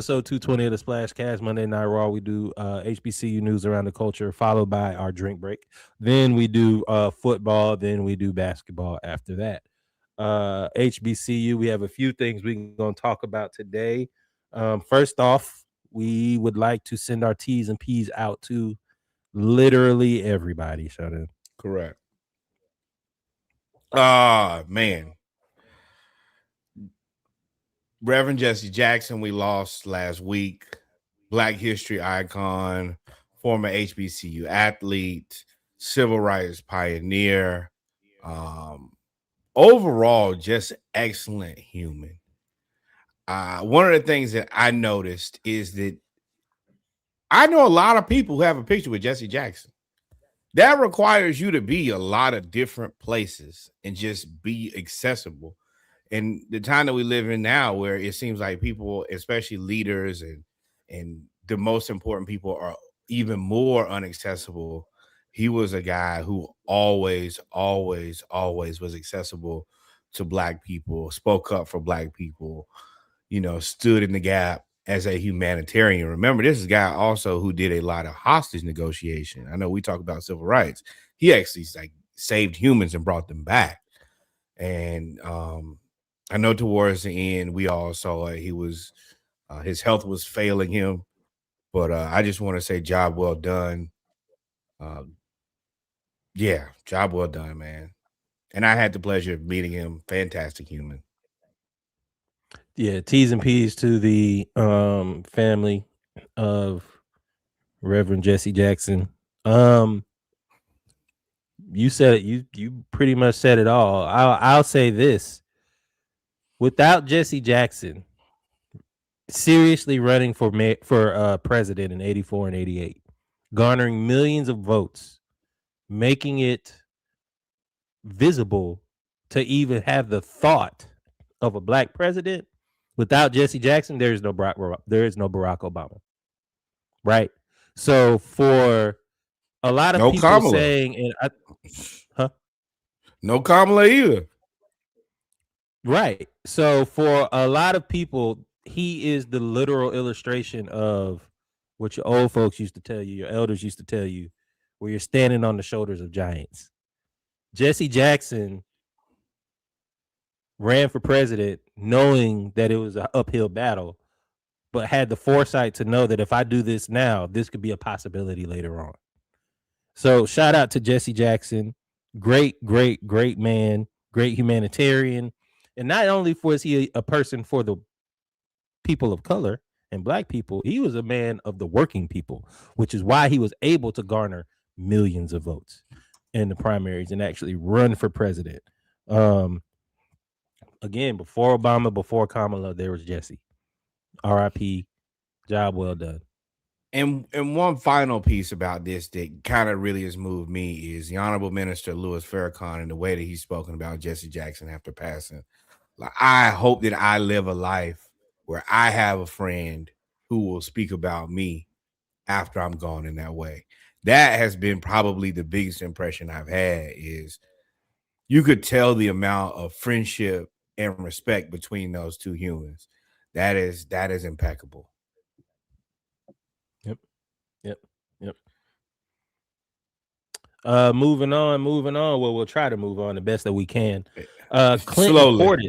Episode 220 of the Splash Cast Monday Night Raw. We do HBCU news around the culture, followed by our drink break. Then we do football. Then we do basketball after that. HBCU, we have a few things we're going to talk about today. First off, we would like to send our T's and P's out to literally everybody. Shout out. Correct. Ah, man. Reverend Jesse Jackson, we lost last week. Black history icon, former HBCU athlete, civil rights pioneer. Overall, just excellent human. One of the things that I noticed is that I know a lot of people who have a picture with Jesse Jackson. That requires you to be a lot of different places and just be accessible. And the time that we live in now, where it seems like people, especially leaders and the most important people, are even more inaccessible. He was a guy who always was accessible to Black people, spoke up for Black people, stood in the gap as a humanitarian. Remember, this is a guy also who did a lot of hostage negotiation. I know we talk about civil rights. He actually saved humans and brought them back. And I know towards the end, we all saw he was his health was failing him. But I just want to say job well done. Yeah, job well done, man. And I had the pleasure of meeting him. Fantastic human. Yeah, T's and P's to the family of Reverend Jesse Jackson. You said it. You pretty much said it all. I'll say this: without Jesse Jackson seriously running for president in '84 and '88, garnering millions of votes, making it visible to even have the thought of a Black president. Without Jesse Jackson, there is no Barack Obama. Right. So for a lot of No people Kamala. saying, No Kamala either. Right. So for a lot of people, he is the literal illustration of what your old folks used to tell you, your elders used to tell you, where you're standing on the shoulders of giants. Jesse Jackson ran for president knowing that it was an uphill battle, but had the foresight to know that if I do this now, this could be a possibility later on. So shout out to Jesse Jackson. Great man, great humanitarian. And not only was he a person for the people of color and Black people, he was a man of the working people, which is why he was able to garner millions of votes in the primaries and actually run for president. Again, before Obama, before Kamala, there was Jesse. R.I.P. Job well done. And one final piece about this that kind of really has moved me is the Honorable Minister Louis Farrakhan and the way that he's spoken about Jesse Jackson after passing. Like, I hope that I live a life where I have a friend who will speak about me after I'm gone in that way. That has been probably the biggest impression I've had is you could tell the amount of friendship and respect between those two humans. That is impeccable. Yep. Moving on. Well, we'll try to move on the best that we can. Clinton Portis.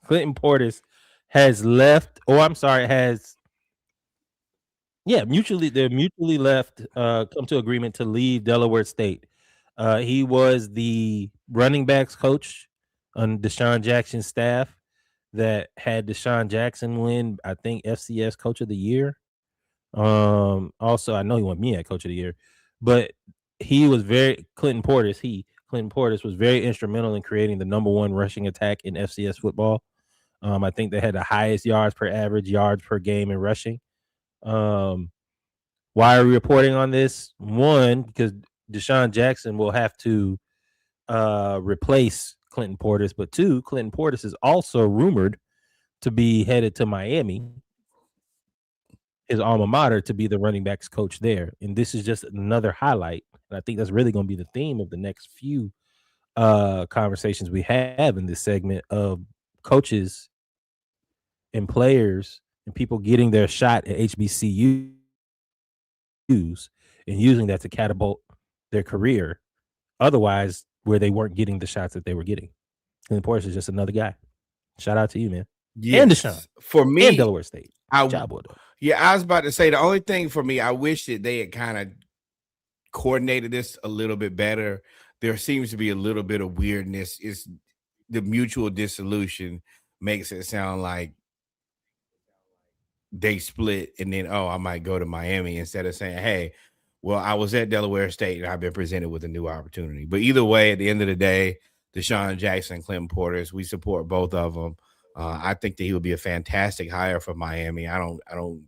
Clinton Portis has left. Oh, I'm sorry. They're mutually left. Come to agreement to leave Delaware State. He was the running backs coach on Deshaun Jackson's staff that had Deshaun Jackson win, I think, FCS Coach of the Year. Also, I know he won MEAC Coach of the Year, but Clinton Portis was very instrumental in creating the number one rushing attack in FCS football. I think they had the highest yards per average, yards per game in rushing. Why are we reporting on this? One, because Deshaun Jackson will have to replace Clinton Portis, but two, Clinton Portis is also rumored to be headed to Miami, his alma mater, to be the running backs coach there. And this is just another highlight. And I think that's really going to be the theme of the next few conversations we have in this segment of coaches and players and people getting their shot at HBCUs and using that to catapult their career. Otherwise, where they weren't getting the shots that they were getting. Clinton Portis is just another guy. Shout out to you, man. And Deshaun Yes, for and me, Delaware State. I Job well done. yeah, I was about to say the only thing for me, I wish that they had kind of coordinated this a little bit better. There seems to be a little bit of weirdness. Is the mutual dissolution makes it sound like they split and then I might go to Miami instead of saying, hey, well, I was at Delaware State and I've been presented with a new opportunity. But either way, at the end of the day, Deshaun Jackson, Clinton Portis, we support both of them. I think that he would be a fantastic hire for Miami. I don't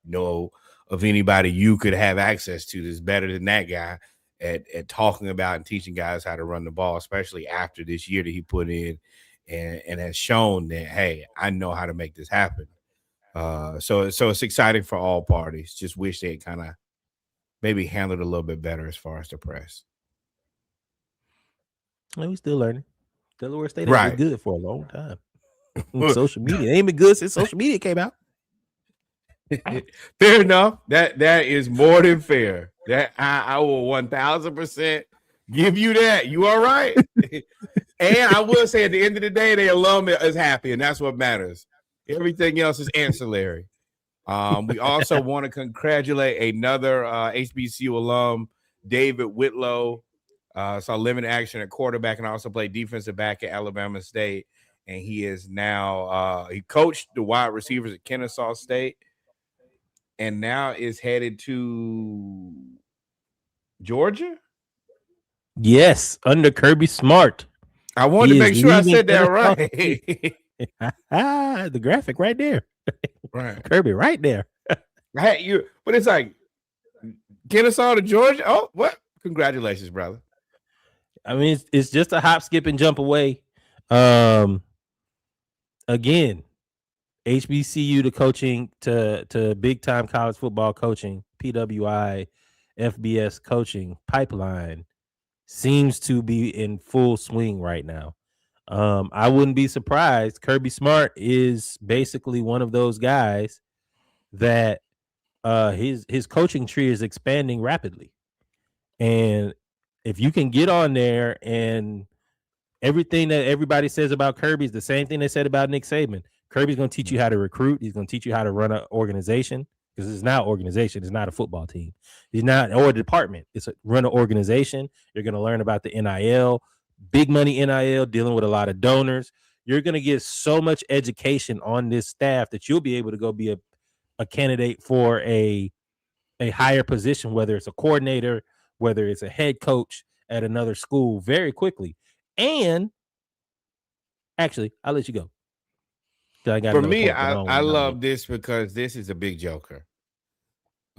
know of anybody you could have access to that's better than that guy at talking about and teaching guys how to run the ball, especially after this year that he put in and has shown that, hey, I know how to make this happen. So it's exciting for all parties. Just wish they kind of maybe handled it a little bit better as far as the press. And we still learning. Delaware State ain't been Right. good for a long time. Social media ain't been good since social media came out. Fair enough. That is more than fair. That I will 1000% give you that. You all right? And I will say at the end of the day, the alum is happy, and that's what matters. Everything else is ancillary. We also want to congratulate another HBCU alum, David Whitlow. Saw limited action at quarterback and also played defensive back at Alabama State. And he is now he coached the wide receivers at Kennesaw State and now is headed to Georgia. Yes, under Kirby Smart. I wanted to make sure I said that right. The graphic right there. Right. Kirby right there. But it's like Kennesaw to Georgia. Oh, what? Congratulations, brother. I mean, it's just a hop, skip, and jump away. Again, HBCU to coaching to big time college football coaching, PWI, FBS coaching pipeline seems to be in full swing right now. I wouldn't be surprised. Kirby Smart is basically one of those guys that his coaching tree is expanding rapidly. And if you can get on there and everything that everybody says about Kirby is the same thing they said about Nick Saban. Kirby's going to teach you how to recruit. He's going to teach you how to run an organization because it's not an organization. It's not a football team. He's not or a department. It's a run an organization. You're going to learn about the NIL, big money NIL, dealing with a lot of donors. You're going to get so much education on this staff that you'll be able to go be a candidate for a higher position, whether it's a coordinator, whether it's a head coach at another school very quickly. And actually, I'll let you go. For me, I love this because this is a big joker.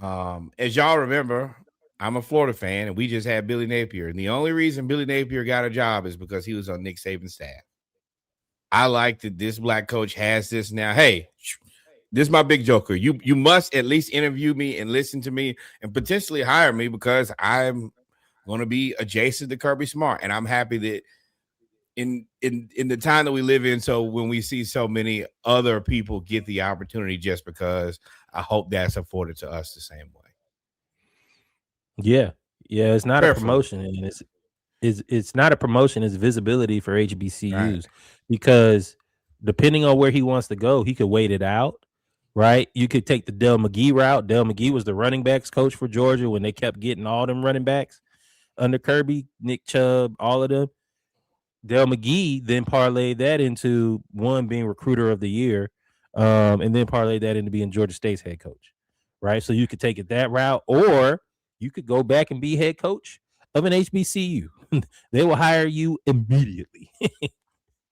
As y'all remember, I'm a Florida fan, and we just had Billy Napier. And the only reason Billy Napier got a job is because he was on Nick Saban's staff. I like that this black coach has this now. Hey, this is my big joker. You must at least interview me and listen to me and potentially hire me because I'm going to be adjacent to Kirby Smart. And I'm happy that in the time that we live in, so when we see so many other people get the opportunity just because, I hope that's afforded to us the same way. Yeah, it's not a promotion, and it's not a promotion. It's visibility for HBCUs, right? Because depending on where he wants to go, he could wait it out, right? You could take the Del McGee route. Del McGee was the running backs coach for Georgia when they kept getting all them running backs under Kirby, Nick Chubb, all of them. Del McGee then parlayed that into one being recruiter of the year, and then parlayed that into being Georgia State's head coach, right? So you could take it that route, or you could go back and be head coach of an HBCU. They will hire you immediately.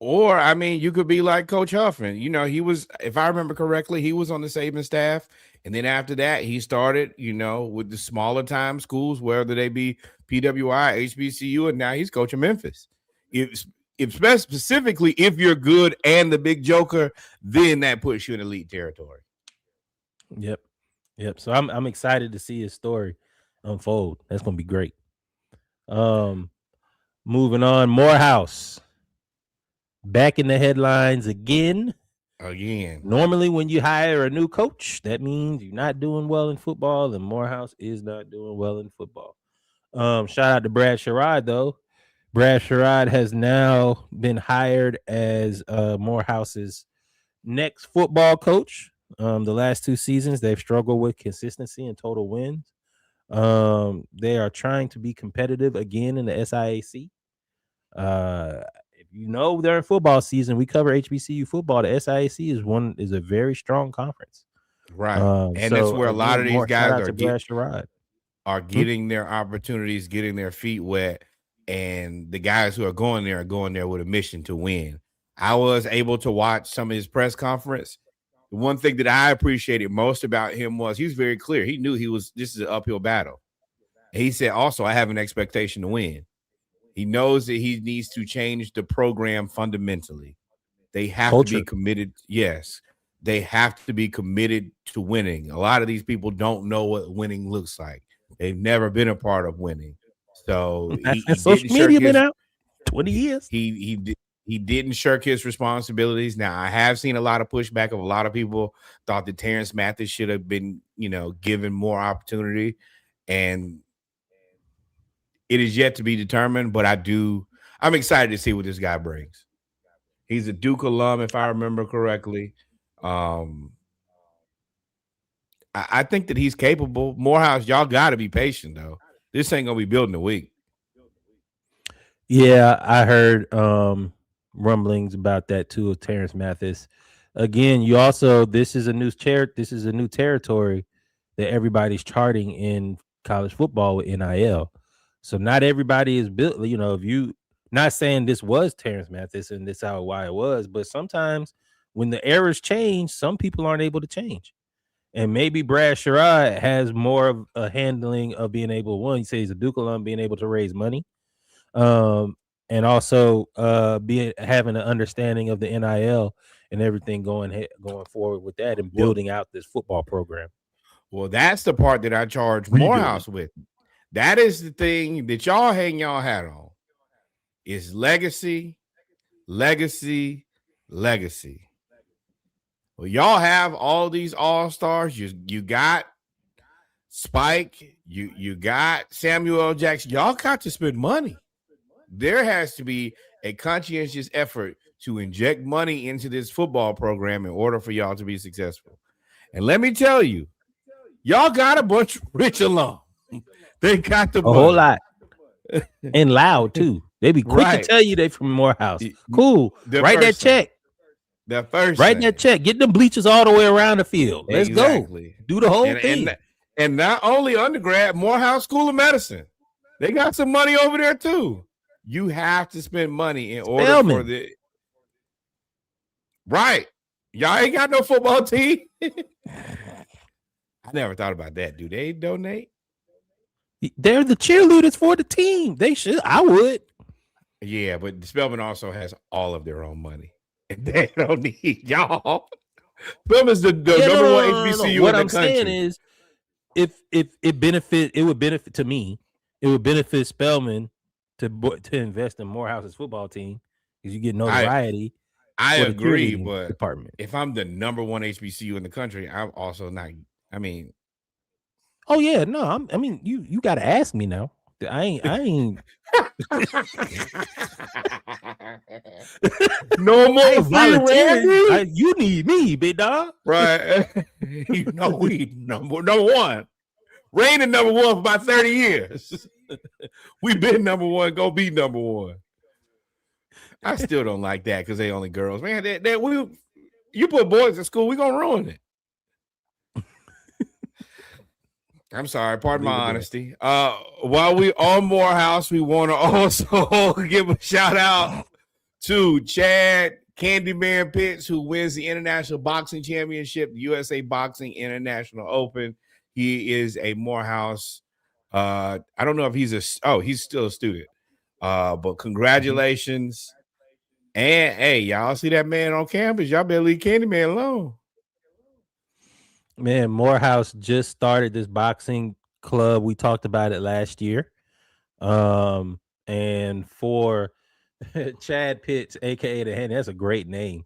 Or, I mean, you could be like Coach Huffman. You know, he was, if I remember correctly, he was on the Saban staff. And then after that, he started, with the smaller time schools, whether they be PWI, HBCU, and now he's coaching Memphis. If specifically, if you're good and the big joker, then that puts you in elite territory. Yep. So I'm excited to see his story unfold. That's going to be great. Moving on, Morehouse back in the headlines again. again. Normally, when you hire a new coach, that means you're not doing well in football, and Morehouse is not doing well in football. Shout out to Brad Sherrod, though. Brad Sherrod has now been hired as Morehouse's next football coach. The last 2 seasons, they've struggled with consistency and total wins. They are trying to be competitive again in the SIAC. If you know during football season, we cover HBCU football. The SIAC is a very strong conference. Right. And that's So where a lot again, of these more shout guys out to Brad Sherrod. are getting their opportunities, getting their feet wet, and the guys who are going there with a mission to win. I was able to watch some of his press conference. The one thing that I appreciated most about him was he was very clear. He knew this is an uphill battle. And he said, also, I have an expectation to win. He knows that he needs to change the program fundamentally. They have to be committed. Yes, they have to be committed to winning. A lot of these people don't know what winning looks like. They've never been a part of winning. So he social media been out 20 years. He didn't shirk his responsibilities. Now, I have seen a lot of pushback of a lot of people thought that Terrence Mathis should have been, given more opportunity. And it is yet to be determined, but I'm excited to see what this guy brings. He's a Duke alum, if I remember correctly. I think that he's capable. Morehouse, y'all got to be patient, though. This ain't going to be built in a week. Yeah, I heard rumblings about that too of Terrence Mathis. Again, this is a new territory that everybody's charting in college football with NIL. So not everybody is built. If you not saying this was Terrence Mathis and this why it was, but sometimes when the eras change, some people aren't able to change. And maybe Brad Sherrod has more of a handling of being able. He says he's a Duke alum, being able to raise money. And also having an understanding of the NIL and everything going forward with that and building out this football program. Well, that's the part that I charge Morehouse with. That is the thing that y'all hang y'all hat on. Is legacy, legacy, legacy. Well, y'all have all these all-stars. You got Spike, you got Samuel L. Jackson. Y'all got to spend money. There has to be a conscientious effort to inject money into this football program in order for y'all to be successful. And let me tell you, y'all got a bunch of rich alum. They got the money. Whole lot. And loud, too. They be quick to tell you they from Morehouse. Cool. Write that check. That check. Get them bleachers all the way around the field. Let's go. Do the whole thing. And not only undergrad, Morehouse School of Medicine. They got some money over there, too. You have to spend money in order for the right. Y'all ain't got no football team. I never thought about that. Do they donate? They're the cheerleaders for the team. They should. I would. Yeah, but Spelman also has all of their own money. And they don't need y'all. Spelman's the number one HBCU What in the I'm country. saying is, if it would benefit to me. It would benefit Spelman to invest in Morehouse's football team because you get notoriety. I agree, but department. If I'm the number one HBCU in the country, I'm also not. I mean, oh yeah, no, you got to ask me now. I ain't. No more volunteering. You need me, big dog. Right? We number one. Reigning number one for about 30 years. We've been number one, go be number one. I still don't like that because they only girls. Man, you put boys in school, we're going to ruin it. I'm sorry, pardon my honesty. While we on Morehouse, we want to also give a shout out to Chad Candyman Pitts, who wins the International Boxing Championship, the USA Boxing International Open. He is a Morehouse. I don't know if he's still a student. But congratulations. And hey, y'all see that man on campus? Y'all better leave Candyman alone. Man, Morehouse just started this boxing club. We talked about it last year. And for Chad Pitts, aka the Hen, that's a great name.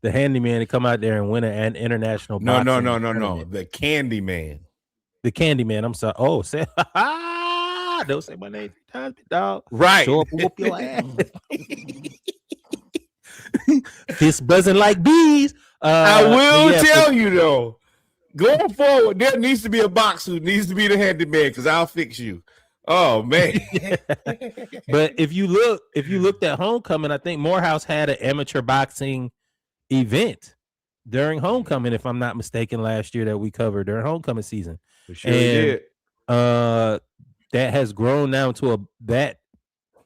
the handyman to come out there and win an international No. boxing tournament. The Candyman. The Candyman. I'm sorry. Oh, say don't say my name 3 times, dog. Right. Show up and whoop your ass. Fist buzzing like bees. I will tell you though, going forward, there needs to be a box who needs to be the handyman because I'll fix you. Oh man. But if you looked at homecoming, I think Morehouse had an amateur boxing event during homecoming, if I'm not mistaken, last year that we covered during homecoming season. For sure did. That has grown now to that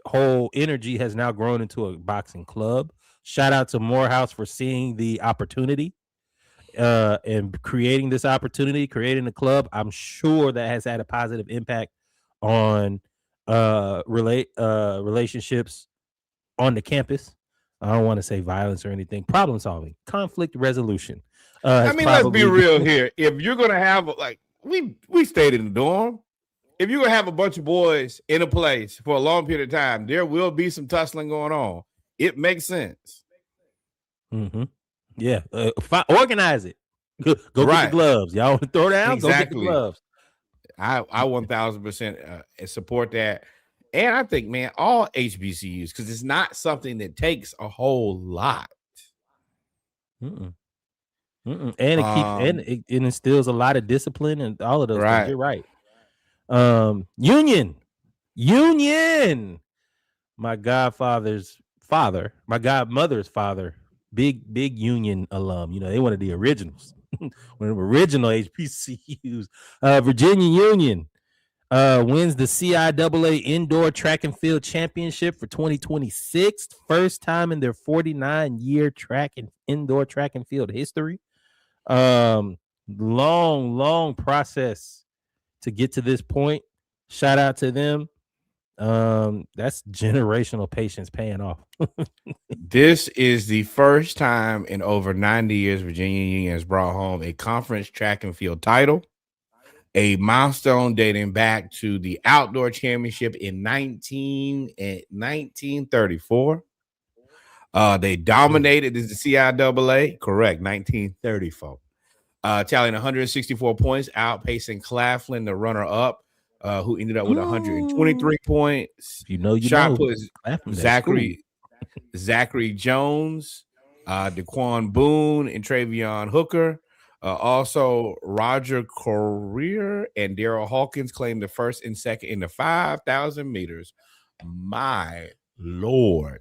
whole energy has now grown into a boxing club. Shout out to Morehouse for seeing the opportunity and creating this opportunity, creating the club. I'm sure that has had a positive impact on relationships on the campus. I don't want to say violence or anything. Problem solving, conflict resolution. I mean, let's be real here. If you're gonna have we stayed in the dorm. If you're gonna have a bunch of boys in a place for a long period of time, there will be some tussling going on. It makes sense. Mm-hmm. Yeah, organize it. Go get the gloves. Y'all want to throw down? Exactly. Go get the gloves. I 1000% support that, and I think, man, all HBCUs, because it's not something that takes a whole lot. And it instills a lot of discipline and all of those things. You're right. Union, my godmother's father, big Union alum. You know, they one of the originals, one of the original HBCUs. Virginia Union wins the CIAA Indoor Track and Field Championship for 2026, first time in their 49-year indoor track and field history. Long process to get to this point. Shout out to them. That's generational patience paying off. This is the first time in over 90 years Virginia Union has brought home a conference track and field title, a milestone dating back to the outdoor championship in 1934. They dominated the CIAA, correct, 1934. Tallying 164 points, outpacing Claflin, the runner-up, who ended up with 123 points. Shot put Zachary Jones, Daquan Boone, and Travion Hooker. Also, Roger Corrier and Daryl Hawkins claimed the first and second in the 5,000 meters. My Lord.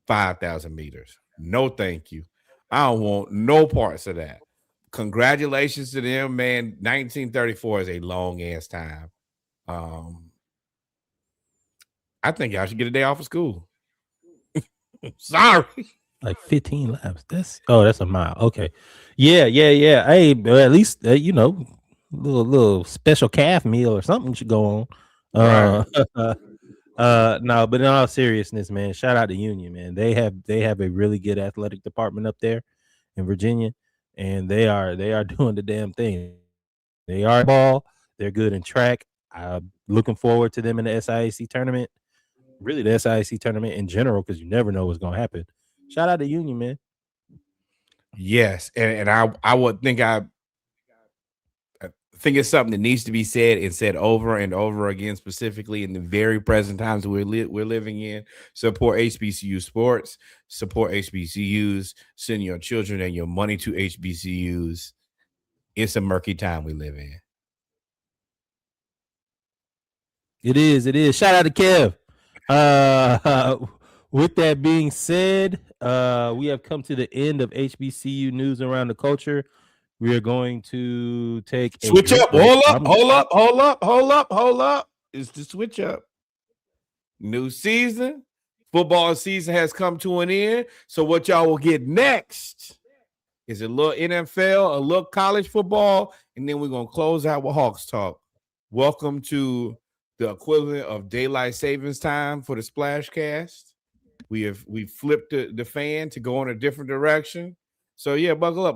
5,000 meters. No, thank you. I don't want no parts of that. Congratulations to them, man. 1934 is a long ass time. I think y'all should get a day off of school. Sorry. Like 15 laps. That's a mile. Okay. Yeah. Hey, at least little special calf meal or something should go on. No, but in all seriousness, man, shout out to Union, man. They have a really good athletic department up there in Virginia, and they are doing the damn thing. They are ball. They're good in track. I'm looking forward to them in the SIAC tournament. Really, the SIAC tournament in general, because you never know what's going to happen. Shout out to Union, man. Yes, and I would think I think it's something that needs to be said and said over and over again, specifically in the very present times we're living in. Support HBCU sports, support HBCUs, send your children and your money to HBCUs. It's a murky time we live in. It is. Shout out to Kev. With that being said, we have come to the end of HBCU news around the culture. We are going to take a switch up. Hold up. It's the switch up. New season. Football season has come to an end. So what y'all will get next is a little NFL, a little college football, and then we're going to close out with Hawks Talk. Welcome to the equivalent of daylight savings time for the Splash Cast. We flipped the fan to go in a different direction. So yeah, buckle up. Let's